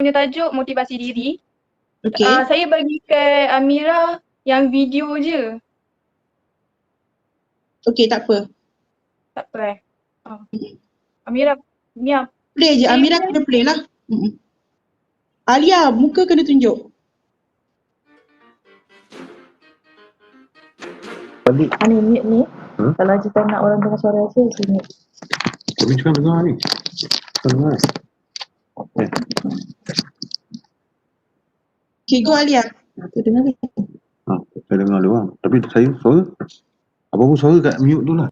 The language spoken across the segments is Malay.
punya tajuk motivasi diri. Okay. Saya bagi ke Amira yang video je. Okay, tak apa. Tak apa Amira, Mia. Play je, Amira kena play lah. Alia, muka kena tunjuk. Balik. Ni mute ni. Kalau kita nak orang dengar suara saya, sini. Tapi cakap dengar ni. Dengar. Okay. Okay, go Alia. Aku dengar ni. Saya dengar dia orang. Tapi saya suara. Apa-apa suara kat mute tu lah.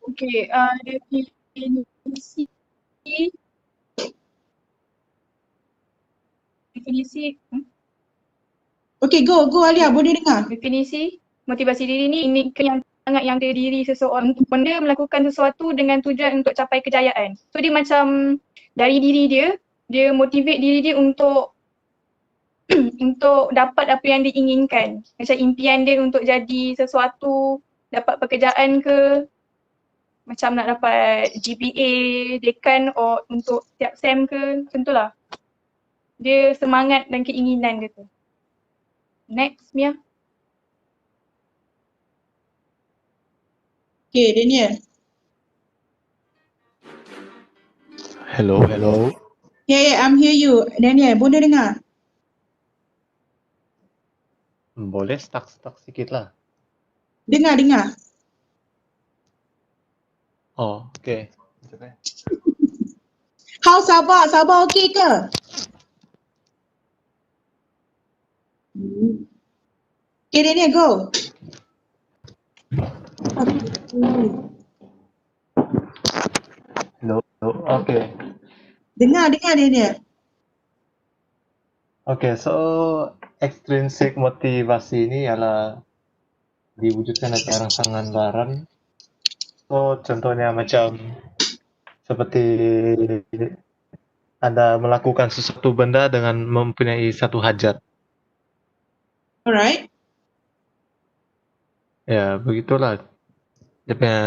Okay, definisi Okay, go Alia, boleh dengar. Definisi motivasi diri ni yang sangat yang diri seseorang untuk benda melakukan sesuatu dengan tujuan untuk capai kejayaan. So dia macam dari diri dia motivate diri dia untuk untuk dapat apa yang diinginkan. Macam impian dia untuk jadi sesuatu, dapat pekerjaan ke, macam nak dapat GPA, dekan untuk setiap SEM ke, macam tu lah. Dia semangat dan keinginan dia tu. Next, Mia. Okay, Daniel. Hello. Yeah, I'm hear you. Daniel, boleh dengar? Boleh stuck sikit lah. Dengar. Oh, okay. How sabar okay ke? Okay, Daniel, go. Hello. Okay. Dengar Daniel. Okay, so extrinsic motivasi ini ialah diwujudkan dari rangsangan luaran. So contohnya macam seperti Anda melakukan sesuatu benda dengan mempunyai satu hajat. Alright. Ya, begitulah dia punya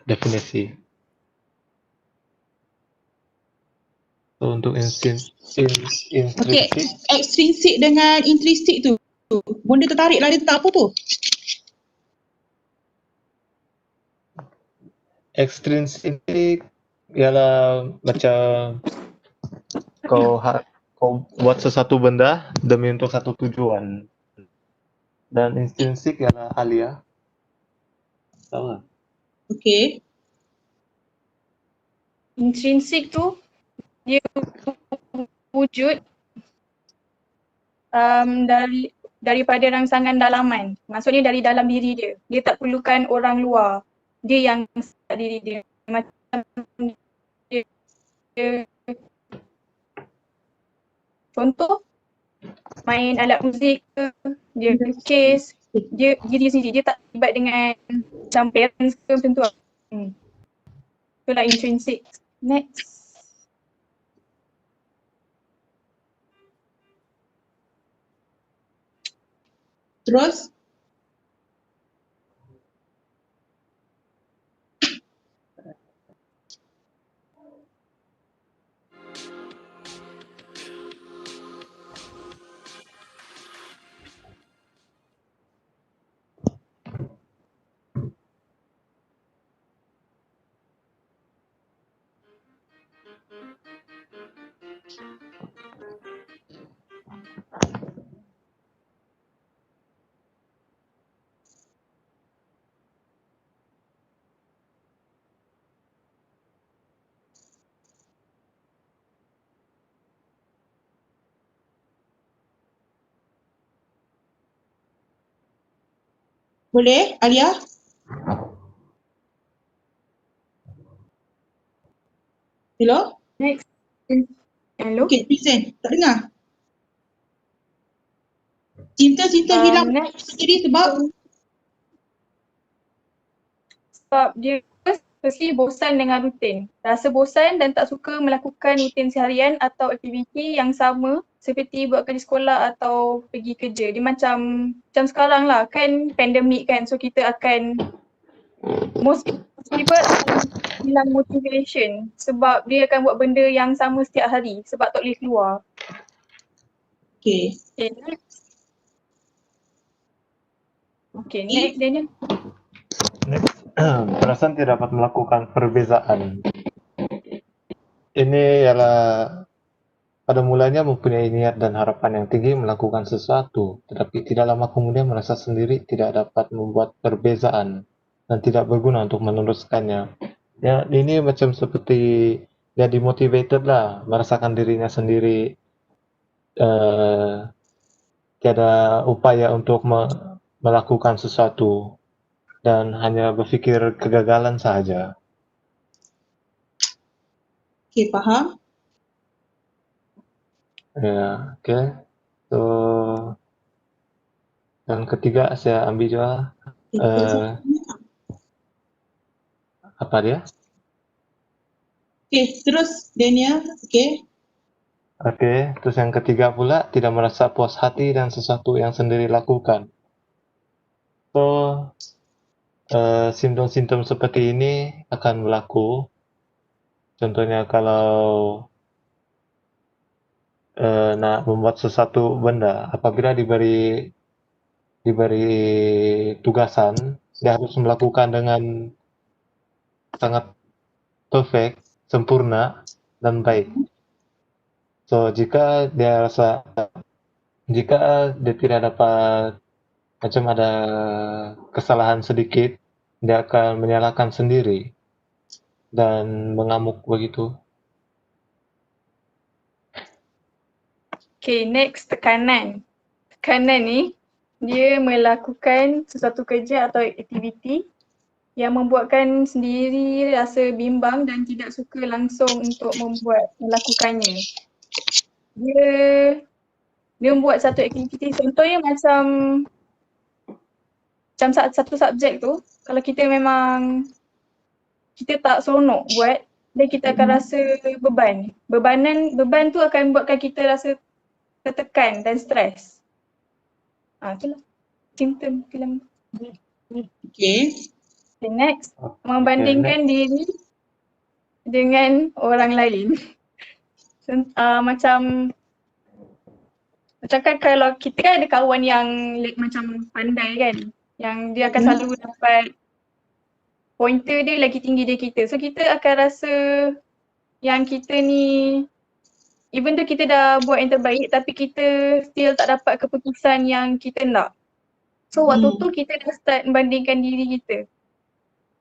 definisi. So untuk intrinsik. Okay, extrinsic dengan intrinsic tu. Benda tertarik lah dia tu tak apa tu? Extrinsic ialah macam kau buat sesuatu benda demi untuk satu tujuan. Dan intrinsik ialah Alia. Tahu tak? Okay. Intrinsik tu dia wujud daripada rangsangan dalaman. Maksudnya dari dalam diri dia. Dia tak perlukan orang luar. Dia yang start diri dia. Macam dia contoh main alat muzik ke, dia lukis, dia diri sendiri, dia tak terlibat dengan macam parents ke macam tu lah. Itulah intrinsic. Next. Terus? Boleh, Alia? Hello? Next. Hello? Okay, present. Tak dengar? Cinta hilang sendiri sebab dia firstly bosan dengan rutin. Rasa bosan dan tak suka melakukan rutin seharian atau aktiviti yang sama seperti buat kerja sekolah atau pergi kerja. Dia macam sekarang lah kan pandemik kan, so kita akan most people hilang motivation sebab dia akan buat benda yang sama setiap hari sebab tak boleh keluar. Okay. Okay, next. Okay, next Daniel. Perasaan tidak dapat melakukan perbezaan. Ini ialah pada mulanya mempunyai niat dan harapan yang tinggi melakukan sesuatu, tetapi tidak lama kemudian merasa sendiri tidak dapat membuat perbezaan dan tidak berguna untuk meneruskannya. Ya, ini macam seperti dia demotivated lah, merasakan dirinya sendiri tiada upaya untuk melakukan sesuatu dan hanya berfikir kegagalan sahaja. Okay, faham? Ya, okay. So, yang ketiga saya ambil juga apa dia? Okay, terus Daniel. Okay. Oke, terus yang ketiga pula tidak merasa puas hati dan sesuatu yang sendiri lakukan. So, simptom-simptom seperti ini akan berlaku. Contohnya kalau nak membuat sesuatu benda, apabila diberi tugasan, dia harus melakukan dengan sangat perfect, sempurna dan baik. So, jika dia tidak dapat, macam ada kesalahan sedikit, dia akan menyalahkan sendiri dan mengamuk begitu. Okay, next tekanan. Tekanan ni dia melakukan sesuatu kerja atau aktiviti yang membuatkan sendiri rasa bimbang dan tidak suka langsung untuk melakukannya. Dia membuat satu aktiviti, contohnya macam satu subjek tu, kalau kita memang kita tak seronok buat, dan kita akan rasa beban. Beban tu akan buatkan kita rasa tertekan dan stres. Itulah simptom film. Okay. Okay, next, membandingkan diri dengan orang lain. Macam kan kalau kita kan ada kawan yang macam pandai kan, yang dia akan selalu dapat pointer dia lagi tinggi dari kita. So kita akan rasa yang kita ni, even though kita dah buat yang terbaik tapi kita still tak dapat keputusan yang kita nak. So waktu tu kita dah start membandingkan diri kita.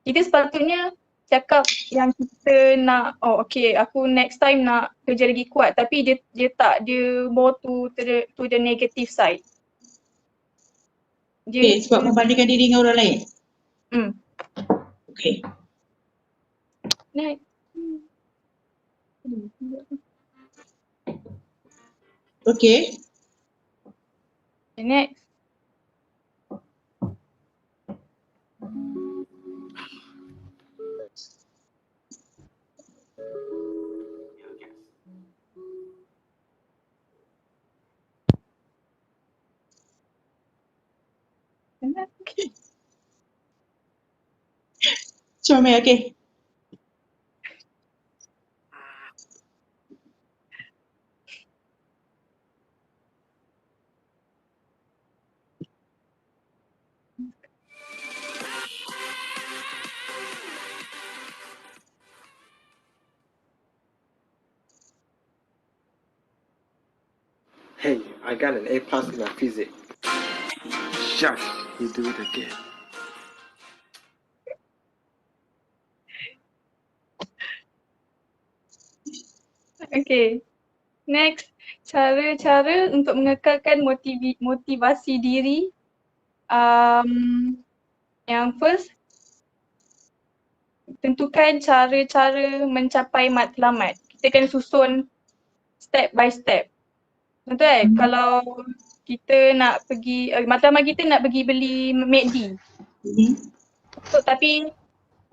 Kita sepatutnya cakap yang kita nak, oh okay, aku next time nak kerja lagi kuat, tapi dia tak, dia more to the negative side. Okay, sebab membandingkan diri dengan orang lain. Okay. Next. Okay. Next. Okay. Comel, okay. Hey, I got an A+ in my physics. Shush, you do it again. Okay. Next, cara-cara untuk mengekalkan motivasi diri. Yang first, tentukan cara-cara mencapai matlamat. Kita kena susun step by step. Contoh kalau kita nak pergi, matlamat kita nak pergi beli McD. So, tapi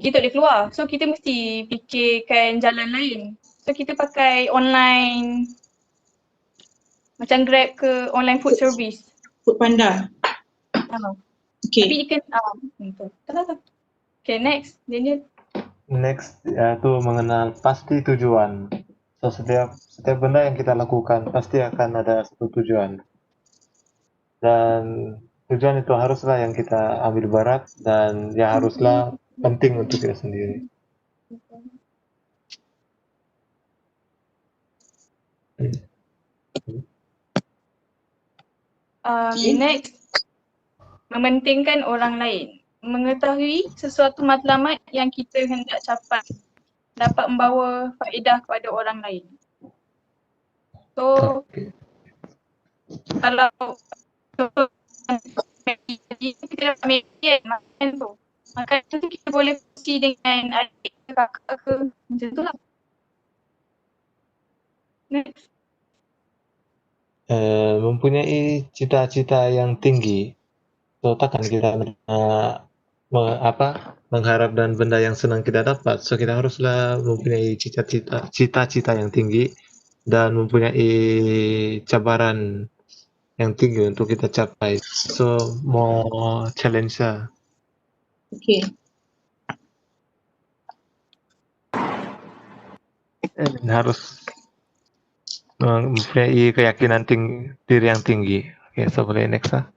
kita tak boleh keluar. So kita mesti fikirkan jalan lain. So kita pakai online, macam Grab ke online food service. Food Panda. Okay. Tapi Okay. ikan, betul. Okay, next. Daniel. Next yaitu mengenal pasti tujuan. So setiap benda yang kita lakukan pasti akan ada satu tujuan. Dan tujuan itu haruslah yang kita ambil berat dan ya haruslah penting untuk kita sendiri. Next, mementingkan orang lain. Mengetahui sesuatu matlamat yang kita hendak capai dapat membawa faedah kepada orang lain. So, Okay. kalau kita ambil makan tu, makan tu kita boleh kongsi dengan adik ke kakak ke, macam tu lah. Next. Mempunyai cita-cita yang tinggi, so takkan kita mengharap dan benda yang senang kita dapat. So kita haruslah mempunyai cita-cita yang tinggi dan mempunyai cabaran yang tinggi untuk kita capai. So more challenge lah. Okay. Dan harus mempunyai keyakinan diri yang tinggi. Okay, so boleh next lah.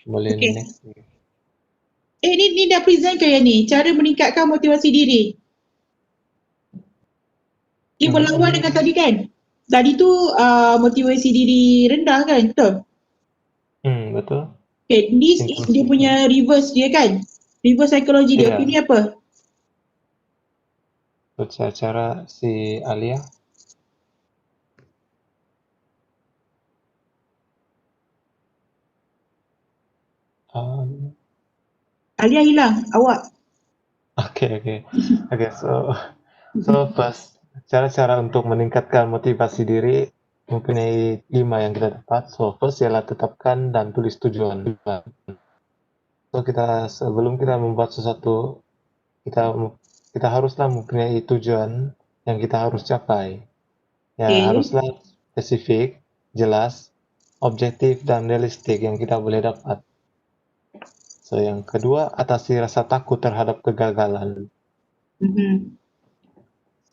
Boleh Okay. next. Ni dah present ke yang ni? Cara meningkatkan motivasi diri. Dia berlawan dengan tadi kan? Tadi tu motivasi diri rendah kan? Betul? Betul. Okay, this is dia punya reverse dia kan? Reverse psikologi dia. Ya. Okay, ni apa? Cara si Alia. Alia hilang, awak. Okay. So first, cara-cara untuk meningkatkan motivasi diri mempunyai 5 yang kita dapat. So first ialah tetapkan dan tulis tujuan. So sebelum kita membuat sesuatu, kita haruslah mempunyai tujuan yang kita harus capai. Ya, Okay. haruslah spesifik, jelas, objektif dan realistik yang kita boleh dapat. So yang kedua, atasi rasa takut terhadap kegagalan.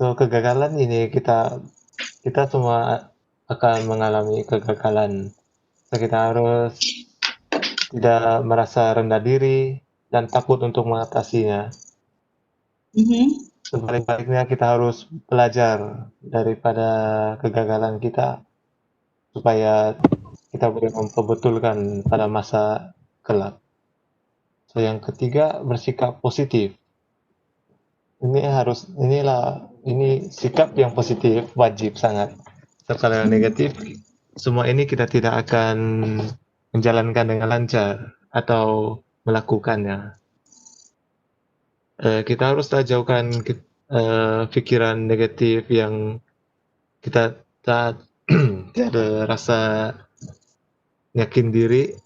So kegagalan ini kita semua akan mengalami kegagalan. So kita harus tidak merasa rendah diri dan takut untuk mengatasinya. Sebaliknya kita harus belajar daripada kegagalan kita supaya kita boleh memperbetulkan pada masa kelak. So yang ketiga, bersikap positif. Ini sikap yang positif wajib sangat. So, kalau yang negatif, semua ini kita tidak akan menjalankan dengan lancar atau melakukannya. Kita haruslah jauhkan pikiran negatif yang kita tak ada rasa yakin diri,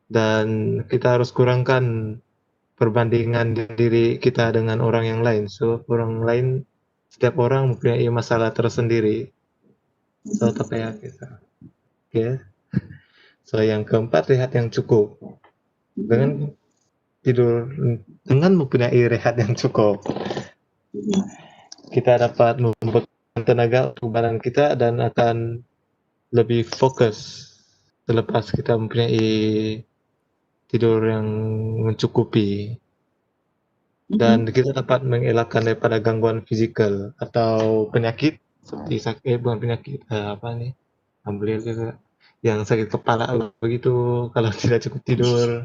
dan kita harus kurangkan perbandingan diri kita dengan orang yang lain. So setiap orang mempunyai masalah tersendiri. So tak payah kita. Okay. So yang keempat, rehat yang cukup. Dengan mempunyai rehat yang cukup, kita dapat memberikan tenaga untuk badan kita dan akan lebih fokus selepas kita mempunyai tidur yang mencukupi. Dan kita dapat mengelakkan daripada gangguan fizikal atau penyakit seperti ambil juga yang sakit kepala begitu kalau tidak cukup tidur,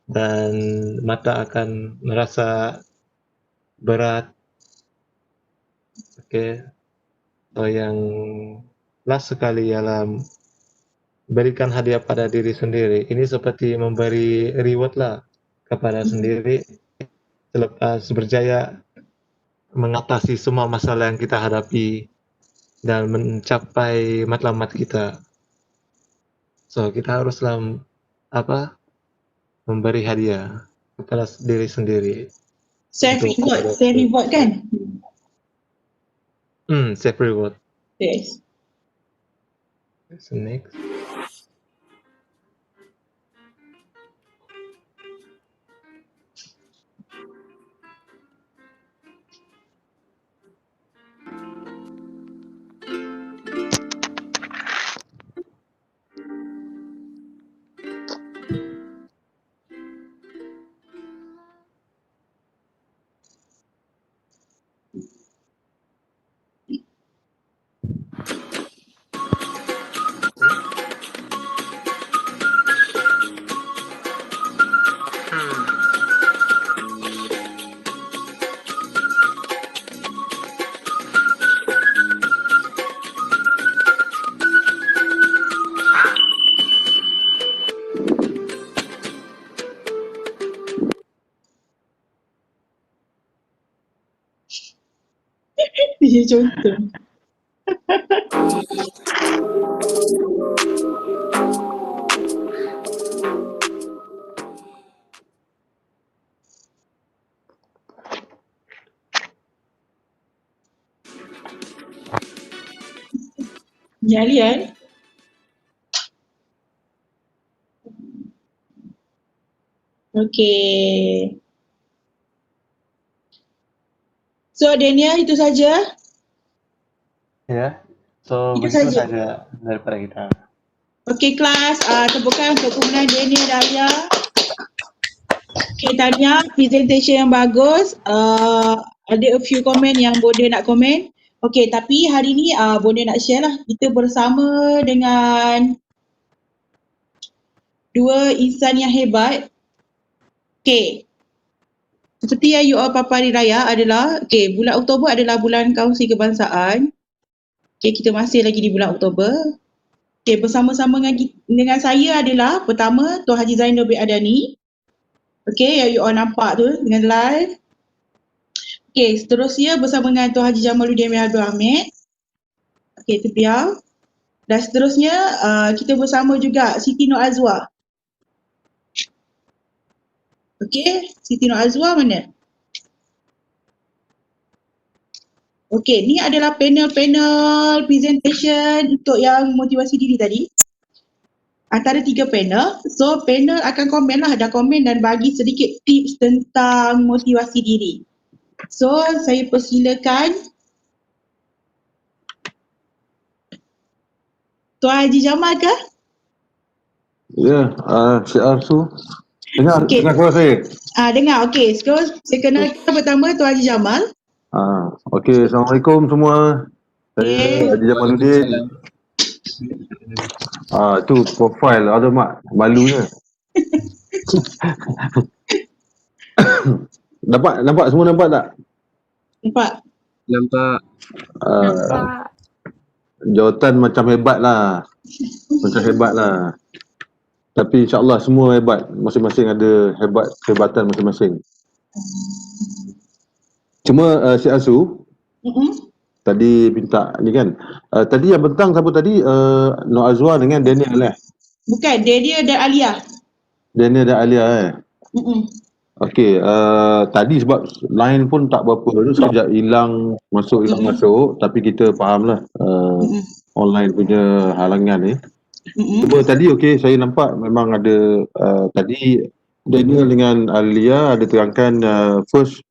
dan mata akan merasa berat. Okay. So yang last sekali ialah berikan hadiah pada diri sendiri. Ini seperti memberi reward lah kepada sendiri selepas berjaya mengatasi semua masalah yang kita hadapi dan mencapai matlamat kita. So kita haruslah memberi hadiah kepada diri sendiri. Self Untuk reward kan? self reward. Yes. So next. Dia contoh. Nyalian. Okay. So Daniel, itu saja. Ya. So Itu begitu saja. saja daripada kita. Okay kelas, tepukan untuk kemudian Daniel dan Alia. Okay Tanya, presentation yang bagus. Ada a few komen yang Bonda nak komen. Okay, tapi hari ni Bonda nak share lah. Kita bersama dengan dua insan yang hebat. Okay. Seperti yang you all papari raya adalah, okay, bulan Oktober adalah bulan Kongsi Kebangsaan. Okay, kita masih lagi di bulan Oktober. Okay, bersama-sama dengan saya adalah pertama Tuan Haji Zainal bin Adani. Okay, yang you all nampak tu dengan live. Okay, seterusnya bersama dengan Tuan Haji Jamaluddin bin Abdul Hamid. Okay, itu beliau. Dan seterusnya kita bersama juga Siti Nur Azwa. Okay, Siti Nur Azwa mana? Okay, ni adalah panel-panel presentation untuk yang motivasi diri tadi. Antara 3 panel. So, panel akan komen lah, dah komen dan bagi sedikit tips tentang motivasi diri. So, saya persilakan Tuan Haji Jamal ke? Ya, Cik Arsu. Dengar, Okey. dengar suara saya? Dengar, okay. So, saya kenalkan pertama Tuan Haji Jamal. Okey, Assalamualaikum semua. Saya Haji Jamaluddin. Tu profile, ada mak, malunya. Nampak semua nampak tak? Nampak? Nampak. Jawatan macam hebat lah. Tapi insyaAllah semua hebat. Masing-masing ada kehebatan masing-masing. Cuma Cik Asu, tadi minta ni kan. Tadi yang bentang siapa tadi? Nur Azwa dengan Daniel Bukan, Daniel dan Alia. Daniel dan Alia Okey, tadi sebab line pun tak berapa tu, sekejap hilang masuk. Tapi kita fahamlah online punya halangan ni. Cuma tadi okey, saya nampak memang ada tadi Daniel dengan Alia ada terangkan first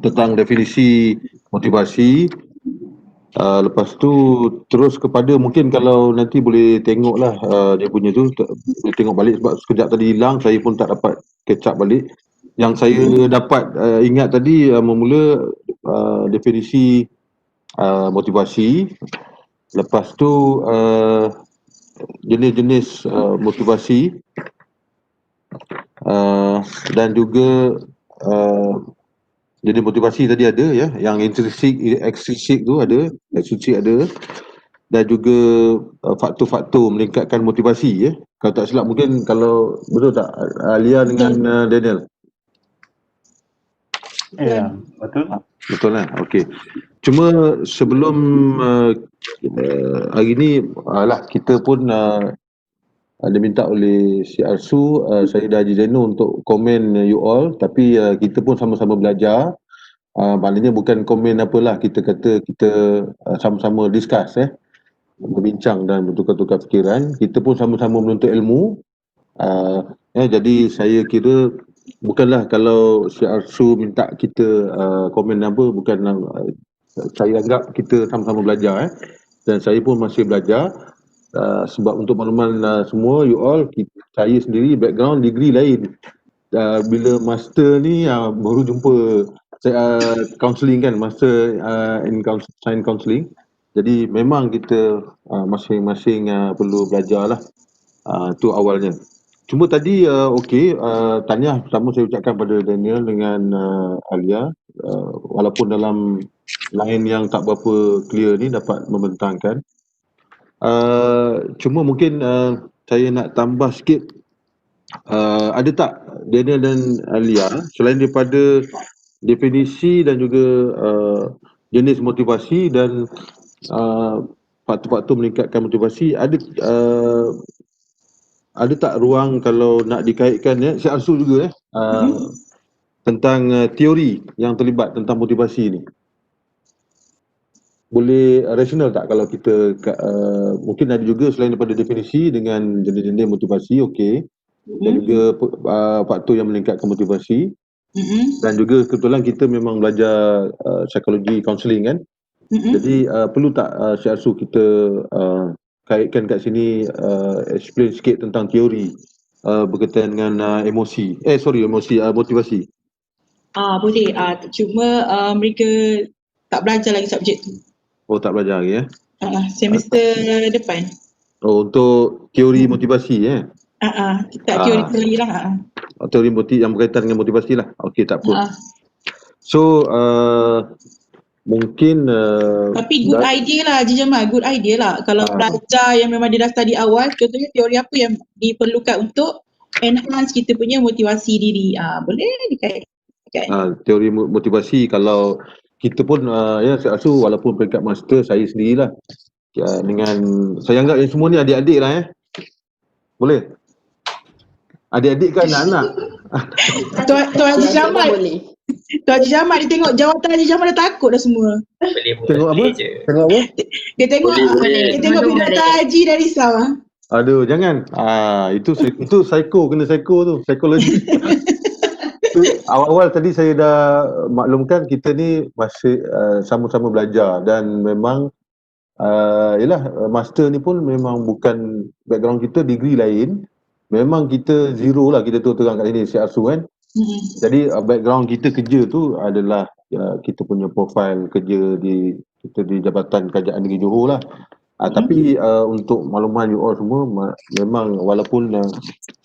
tentang definisi motivasi. Lepas tu terus kepada, mungkin kalau nanti boleh tengoklah dia punya tu, boleh tengok balik sebab sekejap tadi hilang, saya pun tak dapat catch up balik. Yang saya dapat ingat tadi memula definisi motivasi. Lepas tu jenis-jenis motivasi dan juga jenis motivasi tadi ada ya, yang intrinsik, ekstrinsik tu ada, dan juga faktor-faktor meningkatkan motivasi ya. Kalau tak silap, mungkin kalau betul tak Alia dengan Daniel? Ya, betul. Betul lah. Okey. Cuma sebelum hari ni kita pun diminta oleh si Arsu, saya dah Haji Zainul untuk komen you all, tapi kita pun sama-sama belajar. Maknanya bukan komen apalah, kita kata kita sama-sama discuss, berbincang dan bertukar-tukar fikiran. Kita pun sama-sama menuntut ilmu. Jadi saya kira bukanlah kalau si Arsu minta kita komen apa, bukan saya anggap kita sama-sama belajar, dan saya pun masih belajar. Sebab untuk makluman semua you all, saya sendiri background degree lain. Bila master ni baru jumpa saya counselling kan, master in science counselling. Jadi memang kita masing-masing perlu belajar lah. Tu awalnya. Cuma tadi tahniah pertama saya ucapkan pada Daniel dengan Alia, walaupun dalam line yang tak berapa clear ni dapat membentangkan. Cuma mungkin saya nak tambah sikit, ada tak Daniel dan Alia, selain daripada definisi dan juga jenis motivasi dan faktor-faktor meningkatkan motivasi, ada tak ruang kalau nak dikaitkan si Arsu juga tentang teori yang terlibat tentang motivasi ni? Boleh rasional tak kalau kita mungkin ada juga selain daripada definisi dengan jenis-jenis motivasi, dan juga faktor yang meningkatkan motivasi. Dan juga kebetulan kita memang belajar psikologi counselling kan. Jadi perlu tak si Arsu kita kaitkan kat sini, explain sikit tentang teori berkaitan dengan motivasi. Boleh. Cuma mereka tak belajar lagi subjek tu. Oh, tak belajar lagi Semester depan. Oh, untuk teori motivasi Kita teori lah. Teori yang berkaitan dengan motivasi lah. Okey, tak apa. So mungkin tapi good idea lah Haji Jamal, good idea lah kalau belajar yang memang dia dah study awal. Contohnya teori apa yang diperlukan untuk enhance kita punya motivasi diri. Boleh dikaitkan. Teori motivasi, kalau kita pun saya rasa walaupun peringkat master, saya sendirilah dengan saya anggap yang semua ni adik-adik lah boleh? Adik-adik kan anak-anak. Tuan Haji Jamal Tuan Haji Jamal, dia tengok jawatan Haji Jamal dah takut dah semua. Tengok apa? Tengok apa? Dia tengok binatang Haji dah risau. Aduh, jangan. Itu psycho, kena psycho tu, psikologi. Awal-awal tadi saya dah maklumkan kita ni masih sama-sama belajar, dan memang master ni pun memang bukan background kita, degree lain. Memang kita zero lah, kita tu terang kat sini si Arsu kan. Jadi background kita kerja tu adalah kita punya profil kerja di Jabatan Kerajaan Negeri Johor lah. Tapi untuk makluman you all semua, memang walaupun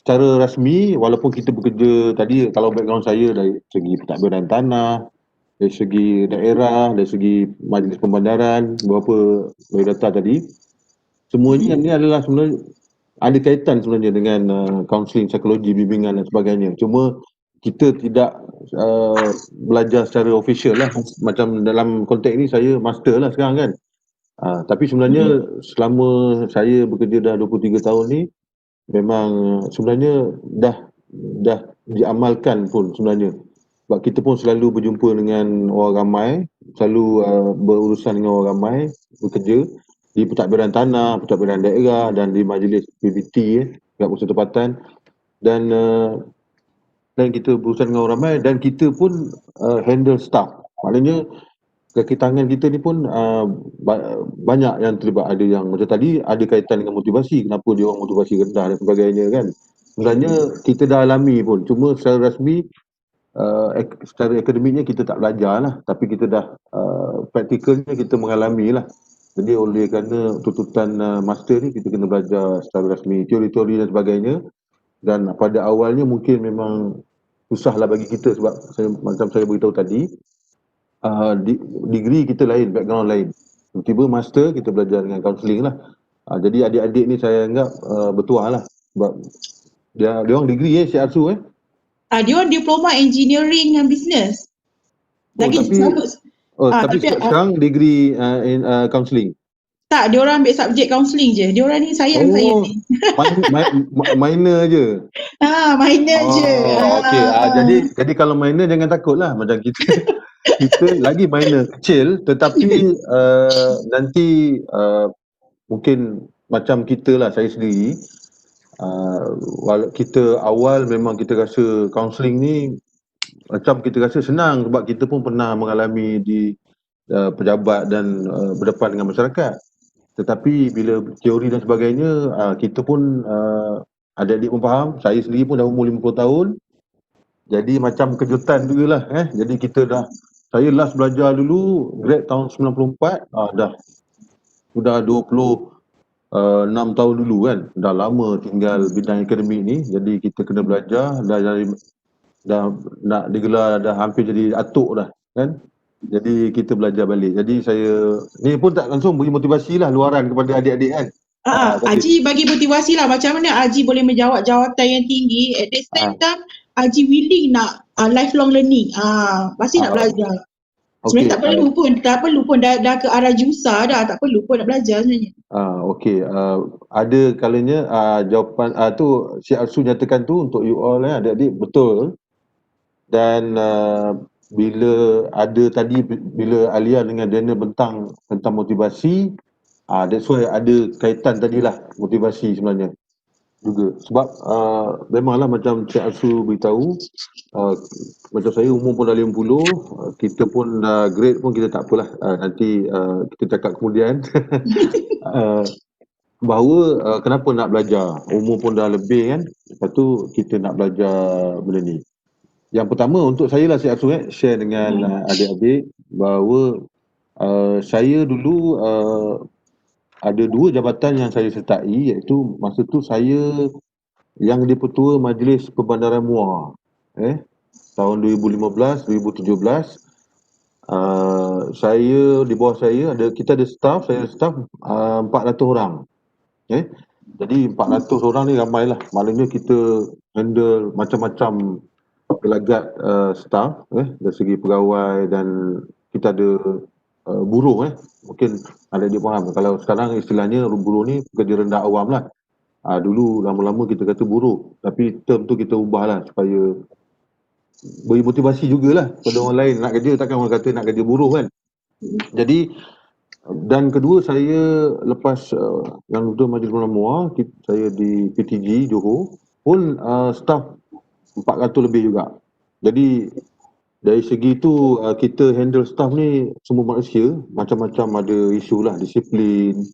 secara rasmi, walaupun kita bekerja tadi, kalau background saya dari segi pentadbiran tanah, dari segi daerah, dari segi majlis pembandaran, beberapa data tadi, semuanya ni adalah sebenarnya ada kaitan sebenarnya dengan counselling, psikologi, bimbingan dan sebagainya. Cuma kita tidak belajar secara official lah. Macam dalam konteks ni saya master lah sekarang kan. Tapi sebenarnya selama saya bekerja dah 23 tahun ni, memang sebenarnya dah diamalkan pun sebenarnya. Sebab kita pun selalu berjumpa dengan orang ramai, selalu berurusan dengan orang ramai, bekerja di pentadbiran tanah, pentadbiran daerah dan di majlis PBT kat pusat tempatan, dan kita berurusan dengan orang ramai, dan kita pun handle staff. Maknanya kaki tangan kita ni pun banyak yang terlibat. Ada yang macam tadi ada kaitan dengan motivasi, kenapa dia orang motivasi rendah dan sebagainya kan. Sebenarnya kita dah alami pun, cuma secara rasmi secara akademiknya kita tak belajar lah, tapi kita dah praktikalnya kita mengalami lah. Jadi oleh kerana tuntutan master ni, kita kena belajar secara rasmi teori-teori dan sebagainya. Dan pada awalnya mungkin memang susah lah bagi kita, sebab macam saya beritahu tadi, degree kita lain, background lain. Tiba-tiba master kita belajar dengan counselling lah. Jadi adik-adik ni saya anggap bertuah lah, sebab dia orang degree si Arsu dia orang diploma engineering and business. Lagi tapi tapi sekarang degree in counselling. Tak, dia orang ambil subjek counselling je. Dia orang ni sayang saya ni. Minor je. Minor je. Okey. Jadi kalau minor jangan takutlah, macam kita lagi minor kecil, tetapi nanti mungkin macam kita lah, saya sendiri, kita awal memang kita rasa counselling ni macam kita rasa senang sebab kita pun pernah mengalami di pejabat dan berdepan dengan masyarakat. Tetapi bila teori dan sebagainya, kita pun adik-adik pun faham, saya sendiri pun dah umur 50 tahun. Jadi macam kejutan jugalah. Jadi saya last belajar dulu grade tahun 94, sudah 26 tahun dulu kan. Dah lama tinggal bidang akademik ni, jadi kita kena belajar, dah nak digelar, dah hampir jadi atuk dah kan. Jadi kita belajar balik. Jadi saya ni pun tak langsung beri motivasi lah luaran kepada adik-adik kan. Haji bagi motivasi lah macam mana Haji boleh menjawab jawatan yang tinggi. At the same time Haji willing nak lifelong learning. Masih nak belajar. Sebenarnya tak perlu pun dah ke arah jusa dah, tak perlu pun nak belajar sebenarnya. Okey, ada kalanya jawapan tu Cik Arsu nyatakan tu untuk you all adik-adik betul. Dan bila Alia dengan Daniel bentang tentang motivasi, that's why ada kaitan tadilah motivasi sebenarnya juga. Sebab memanglah macam Cik Arsu beritahu, macam saya umur pun dah 50, kita pun dah grade pun kita tak apalah, nanti kita cakap kemudian. Bahawa kenapa nak belajar, umur pun dah lebih kan, lepas tu kita nak belajar benda ni. Yang pertama untuk saya lah Cik Arsu share dengan adik-adik bahawa saya dulu ada 2 jabatan yang saya sertai, iaitu masa tu saya yang di-Ketua Majlis Perbandaran Muar tahun 2015-2017. Saya di bawah saya kita ada staff, saya staff 400 orang. Jadi 400 orang ni ramai lah, maknanya kita handle macam-macam gelagat staff dari segi pegawai, dan kita ada buruh mungkin ada dia faham. Kalau sekarang istilahnya buruh ni pekerja rendah awam lah. Dulu lama-lama kita kata buruh, tapi term tu kita ubah lah supaya beri motivasi jugalah pada orang lain nak kerja, takkan orang kata nak kerja buruh kan. Jadi dan kedua, saya lepas yang Ketua Majlis Perbandaran Muar, saya di PTG Johor pun staff 400 lebih juga. Jadi dari segi tu kita handle staff ni semua manusia, macam-macam ada isu lah, disiplin,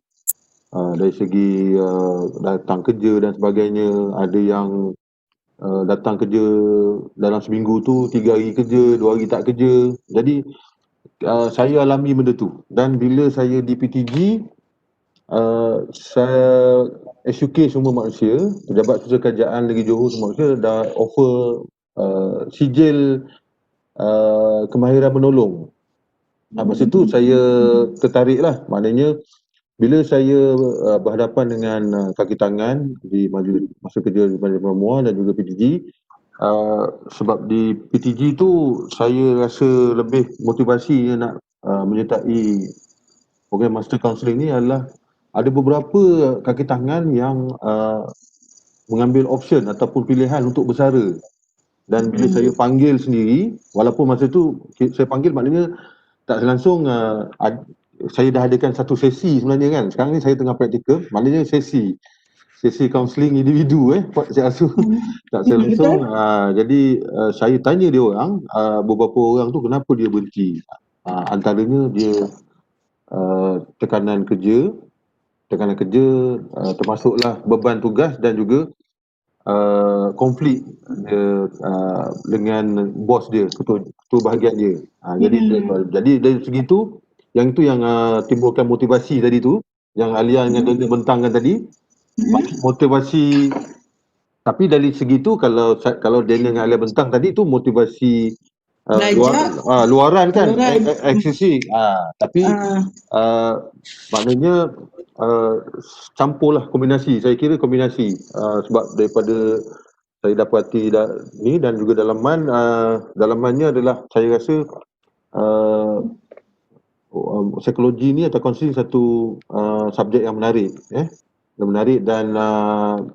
dari segi datang kerja dan sebagainya. Ada yang datang kerja dalam seminggu tu 3 hari kerja, 2 hari tak kerja. Jadi saya alami benda tu. Dan bila saya di PTG, saya SUK semua manusia, Pejabat Sosial Kerajaan Negeri Johor semua manusia dah offer sijil kemahiran menolong. Masa tu saya tertarik lah, maknanya bila saya berhadapan dengan kaki tangan di Majlis Masa Kerja di Majlis Perbandaran Muar dan juga PTG, sebab di PTG tu saya rasa lebih motivasi nak menyertai program Master Counselling ni adalah ada beberapa kaki tangan yang mengambil option ataupun pilihan untuk bersara. Dan bila saya panggil sendiri, walaupun masa tu saya panggil maknanya tak langsung saya dah adakan satu sesi sebenarnya kan. Sekarang ni saya tengah praktikal, maknanya sesi counselling individu Cik Arsu. Tak saya langsung. Jadi saya tanya dia orang, beberapa orang tu kenapa dia berhenti. Antaranya dia tekanan kerja, termasuklah beban tugas dan juga konflik dengan bos dia, ketua bahagian dia. Jadi dari segi tu, yang itu yang timbulkan motivasi tadi tu, yang Alia dengan Daniel bentangkan tadi, motivasi. Tapi dari segi tu kalau Daniel dengan Alia bentang tadi tu motivasi luaran kan, eksisi. Tapi maknanya campurlah, kombinasi. Saya kira kombinasi sebab daripada saya dapati ni dan juga dalamannya adalah saya rasa psikologi ni atau kaunseling satu subjek yang menarik, yang menarik dan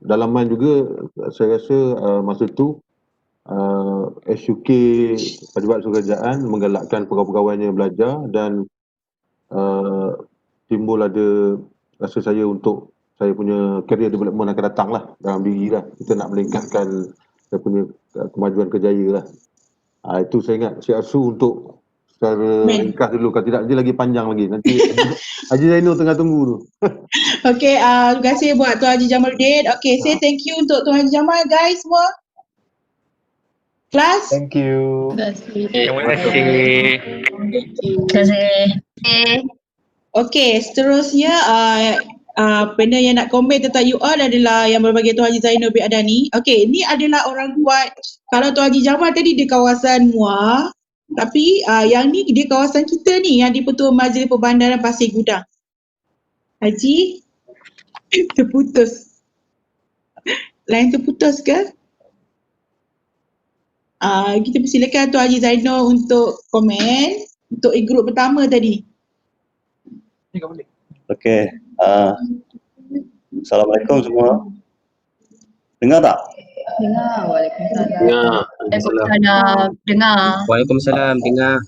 dalaman juga saya rasa masa tu SUK Pejabat Kerajaan menggalakkan pegawai-pegawainya belajar dan timbul ada rasa saya untuk saya punya career development akan datang lah dalam diri lah. Kita nak meningkatkan saya punya kemajuan kerjaya lah. Itu saya ingat Cik Asu untuk secara ringkas dulu, kalau tidak dia lagi panjang lagi. Nanti Haji Zainul tengah tunggu tu. Okay, terima kasih buat Tuan Haji Jamaluddin. Okay, say thank you untuk Tuan Haji Jamal guys semua. Kelas. Thank you. Terima kasih. Terima kasih. Okay, seterusnya panel yang nak komen tentang UR adalah yang berbagai Tuan Haji Zainul bin Adani. Okay, ni adalah orang kuat. Kalau Tuan Haji Jamal tadi di kawasan Muar, tapi yang ni dia kawasan kita ni yang di Pertua Majlis Perbandaran Pasir Gudang. Haji, terputus. Lain terputus ke? Kita persilakan Tuan Haji Zainul untuk komen untuk group pertama tadi. Okey. Assalamualaikum semua. Dengar tak? Dengar. Waalaikumsalam. Dengar. Dengar. Waalaikumsalam. Dengar.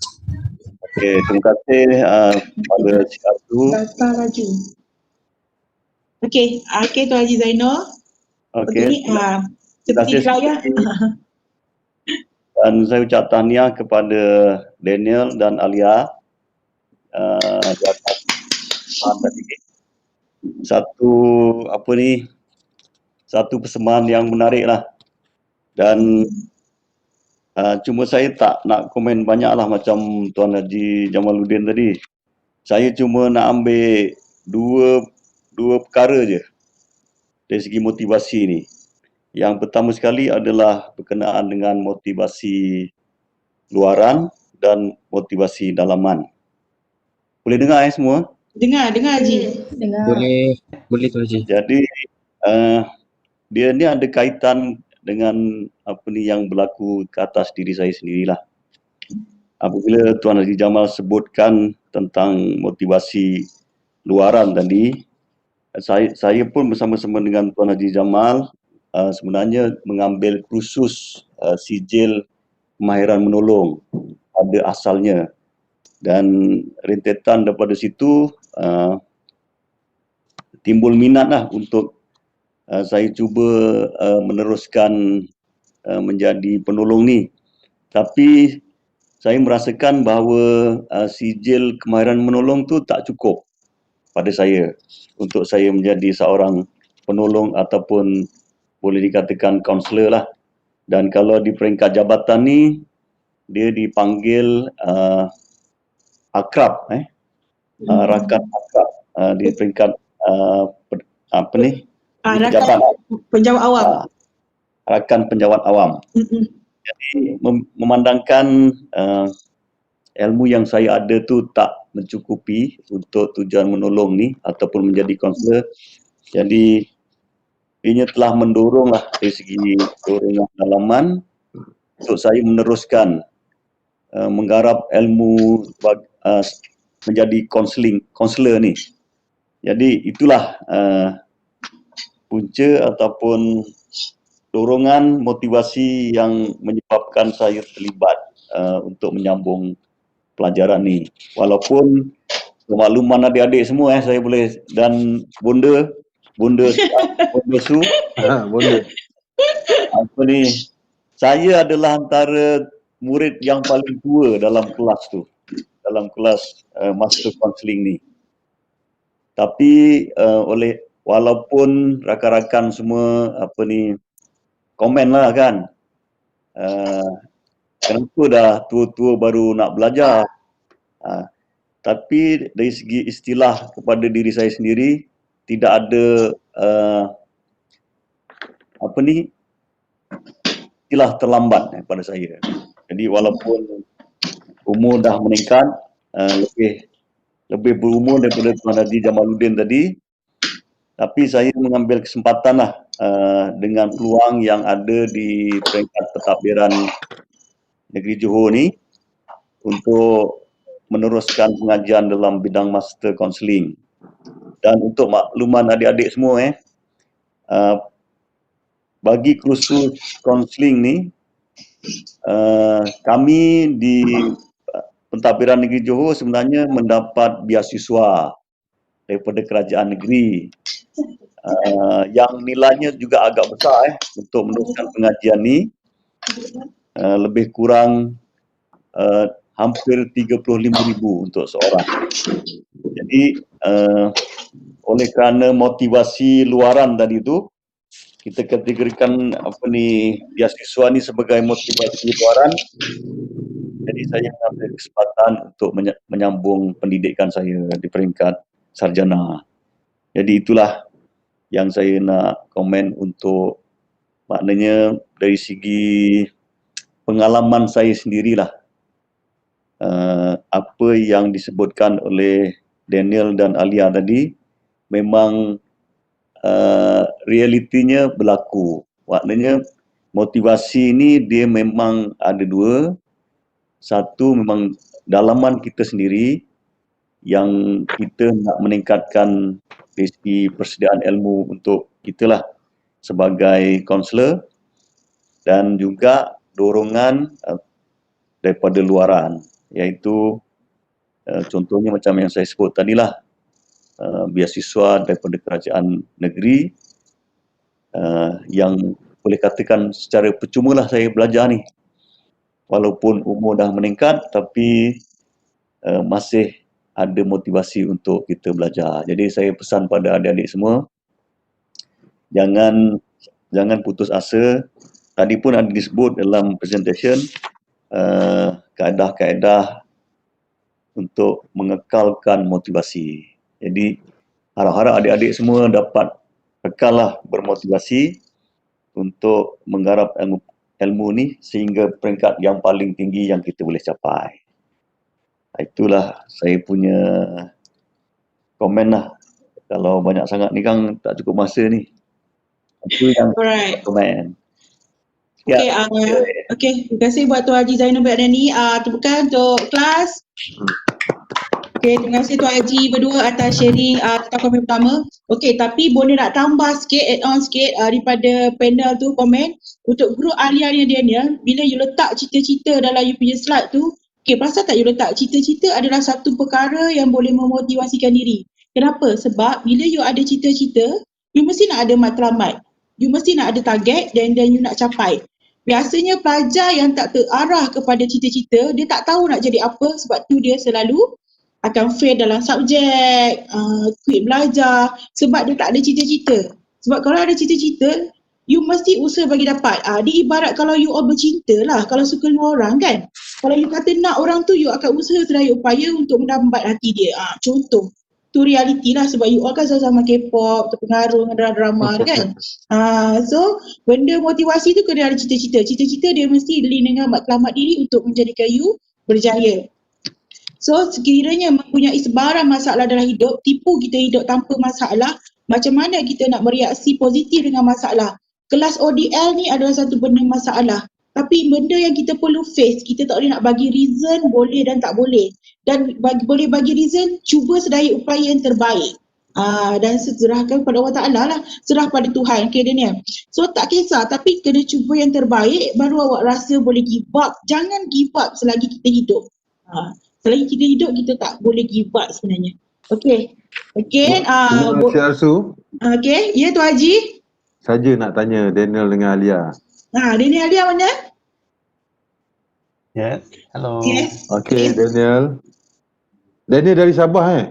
Okey, terima kasih kepada Cik Asu. Basta laju. Okey, Tuan Haji Zainul. Okey. Seperti saya. Dan saya ucap tahniah kepada Daniel dan Alia di atas tadi. Satu persembahan yang menarik lah. Dan cuma saya tak nak komen banyak lah macam Tuan Haji Jamaluddin tadi. Saya cuma nak ambil dua perkara je dari segi motivasi ni. Yang pertama sekali adalah berkenaan dengan motivasi luaran dan motivasi dalaman. Boleh dengar semua? Dengar Haji. Dengar. Boleh Tuan Haji. Jadi dia ni ada kaitan dengan apa ni yang berlaku ke atas diri saya sendirilah. Apabila Tuan Haji Jamal sebutkan tentang motivasi luaran tadi, saya pun bersama-sama dengan Tuan Haji Jamal sebenarnya mengambil kursus sijil kemahiran menolong pada asalnya, dan rentetan daripada situ timbul minat lah untuk saya cuba meneruskan menjadi penolong ni. Tapi saya merasakan bahawa sijil kemahiran menolong tu tak cukup pada saya untuk saya menjadi seorang penolong ataupun boleh dikatakan kaunselor lah. Dan kalau di peringkat jabatan ni, dia dipanggil akrab, rakan akrab di peringkat penjawat awam. Rakan penjawat awam. Jadi memandangkan ilmu yang saya ada tu tak mencukupi untuk tujuan menolong ni ataupun menjadi kaunselor. Jadi ianya telah mendorong lah dari segi dorongan dalaman untuk saya meneruskan menggarap ilmu menjadi kaunselor ni. Jadi itulah punca ataupun dorongan motivasi yang menyebabkan saya terlibat untuk menyambung pelajaran ni. Walaupun makluman adik-adik semua saya boleh, dan bonda Su apa ni, saya adalah antara murid yang paling tua dalam kelas tu, dalam kelas master counselling ni. Tapi walaupun rakan-rakan semua komen lah kan, kenapa dah tua-tua baru nak belajar. Tapi dari segi istilah kepada diri saya sendiri, tidak ada istilah terlambat pada saya. Jadi walaupun umur dah meningkat, lebih berumur daripada Tuan Haji Jamaluddin tadi, tapi saya mengambil kesempatan lah dengan peluang yang ada di peringkat pentadbiran negeri Johor ni untuk meneruskan pengajian dalam bidang Master Counselling. Dan untuk makluman adik-adik semua, bagi kursus counselling ni, kami di Pentadbiran Negeri Johor sebenarnya mendapat beasiswa daripada kerajaan negeri yang nilainya juga agak besar untuk meneruskan pengajian ni, lebih kurang hampir 35,000 untuk seorang. Jadi oleh kerana motivasi luaran tadi tu, kita kategorikan beasiswa ni sebagai motivasi luaran. Jadi saya mengambil kesempatan untuk menyambung pendidikan saya di peringkat sarjana. Jadi itulah yang saya nak komen untuk, maknanya dari segi pengalaman saya sendirilah, apa yang disebutkan oleh Daniel dan Alia tadi memang realitinya berlaku. Maknanya motivasi ini dia memang ada dua. Satu, memang dalaman kita sendiri yang kita nak meningkatkan dari segi persediaan ilmu untuk kita lah sebagai kaunselor, dan juga dorongan daripada luaran, iaitu contohnya macam yang saya sebut tadilah, beasiswa daripada kerajaan negeri, yang boleh katakan secara percuma lah saya belajar ni. Walaupun umur dah meningkat, tapi masih ada motivasi untuk kita belajar. Jadi saya pesan pada adik-adik semua, jangan putus asa. Tadi pun ada disebut dalam presentation, kaedah-kaedah untuk mengekalkan motivasi. Jadi harap-harap adik-adik semua dapat kekallah bermotivasi untuk menggarap ilmu ni sehingga peringkat yang paling tinggi yang kita boleh capai. Itulah saya punya komen lah. Kalau banyak sangat ni kan tak cukup masa ni. Itu yang komen. Okey, terima kasih buat Tuan Haji Zainul Badani. Tepukan untuk kelas. Okey, terima kasih Tuan Haji berdua atas sharing tentang komen pertama. Okey, tapi boleh nak tambah sikit, add on sikit daripada panel tu komen. Untuk group Alia ni Daniel, bila you letak cita-cita dalam you punya slide tu, okey, perasan tak you letak cita-cita adalah satu perkara yang boleh memotivasikan diri. Kenapa? Sebab bila you ada cita-cita, you mesti nak ada matlamat. You mesti nak ada target dan you nak capai. Biasanya pelajar yang tak terarah kepada cita-cita, dia tak tahu nak jadi apa, sebab tu dia selalu akan fail dalam subjek, quit belajar sebab dia tak ada cita-cita. Sebab kalau ada cita-cita, you mesti usaha bagi dapat. Dia ibarat kalau you all bercinta lah, kalau suka dengan orang kan. Kalau you kata nak orang tu, you akan usaha sedaya upaya untuk mendambat hati dia. Contoh, tu realiti lah sebab you all kan sama-sama K-pop, terpengaruh dengan drama kan. So, benda motivasi tu kena ada cita-cita. Cita-cita dia mesti link dengan matlamat diri untuk menjadikan you berjaya. So, sekiranya mempunyai sebarang masalah dalam hidup, tipu kita hidup tanpa masalah, macam mana kita nak bereaksi positif dengan masalah? Kelas ODL ni adalah satu benda masalah. Tapi benda yang kita perlu face, kita tak boleh nak bagi reason boleh dan tak boleh. Dan boleh bagi reason, cuba sedaya upaya yang terbaik. Dan serahkan kepada Allah Ta'ala lah, serah pada Tuhan. Okay Daniel? So tak kisah, tapi kena cuba yang terbaik, baru awak rasa boleh give up. Jangan give up selagi kita hidup. Selagi kita hidup, kita tak boleh give up sebenarnya. Okay. Okay. Cik Arsu. Okay. Ya Tuan Haji. Saja nak tanya Daniel dengan Alia. Daniel Alia mana? Yes. Hello. Yes. Okay Daniel. Daniel dari Sabah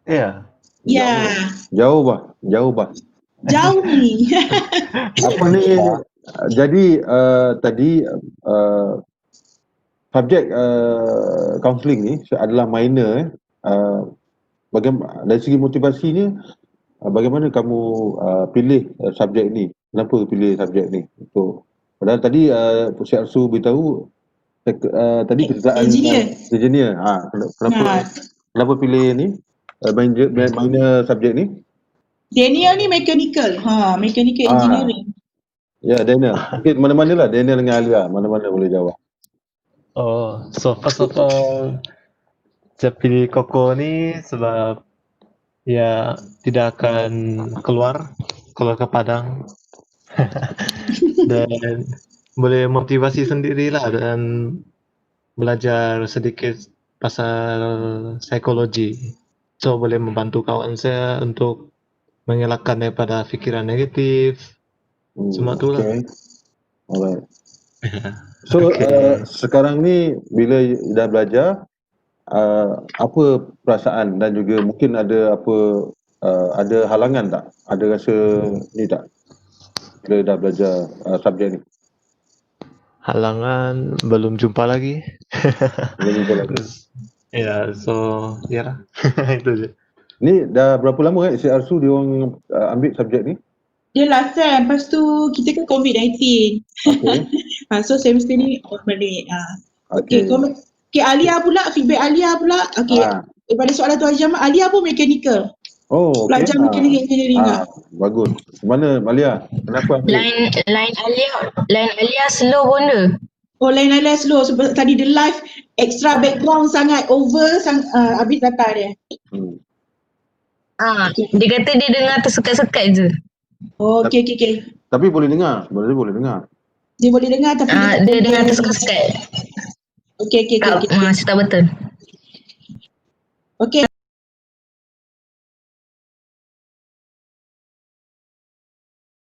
Ya. Ya. Jauh bah. Jauh ni. Apa ni? Jadi tadi subjek counselling ni adalah minor. Bagaimana dari segi motivasinya, bagaimana kamu pilih subjek ni? Kenapa pilih subjek ni? Padahal tadi Cik Arsu beritahu tadi kerjaan engineer. Kenapa pilih ni? Minor subjek ni? Daniel ni mechanical. Mechanical engineering. Ya, Daniel. Mana-mana lah Daniel dengan Alia. Mana-mana boleh jawab. So first of all, Saya pilih Koko ni sebab ya tidak akan keluar ke Padang dan boleh motivasi sendirilah dan belajar sedikit pasal psikologi. So boleh membantu kawan saya untuk mengelakkan daripada fikiran negatif. Semua tu lah. Okay. Alright. So sekarang ni bila dah belajar, apa perasaan dan juga mungkin ada ada halangan tak? Ada rasa ni tak? Bila dah belajar subjek ni? Halangan belum jumpa lagi. Belum jumpa lagi. Ya, so ya lah. Itu je. Ni dah berapa lama si Arsu dia orang ambil subjek ni? Dia last time, lepas tu kita kan COVID-19. Okay. So semester ni off balik. Okay. Okay, Alia pula, feedback Alia pula. Okay, daripada soalan Tuan Jamal, Alia pun mechanical. Oh, okay. Pelajar mechanical engineering lah. Bagus. Mana Malia? Kenapa ambil? Line Alia slow pun dia. Oh, lain slow sebab tadi the live extra background sangat over habis data dia. Dia kata dia dengar tersekat-sekat je. Oh, okay. Tapi boleh dengar. Boleh dengar. Dia boleh dengar tapi Dia dengar tersekat-sekat. Okay. Cerita betul. Okay.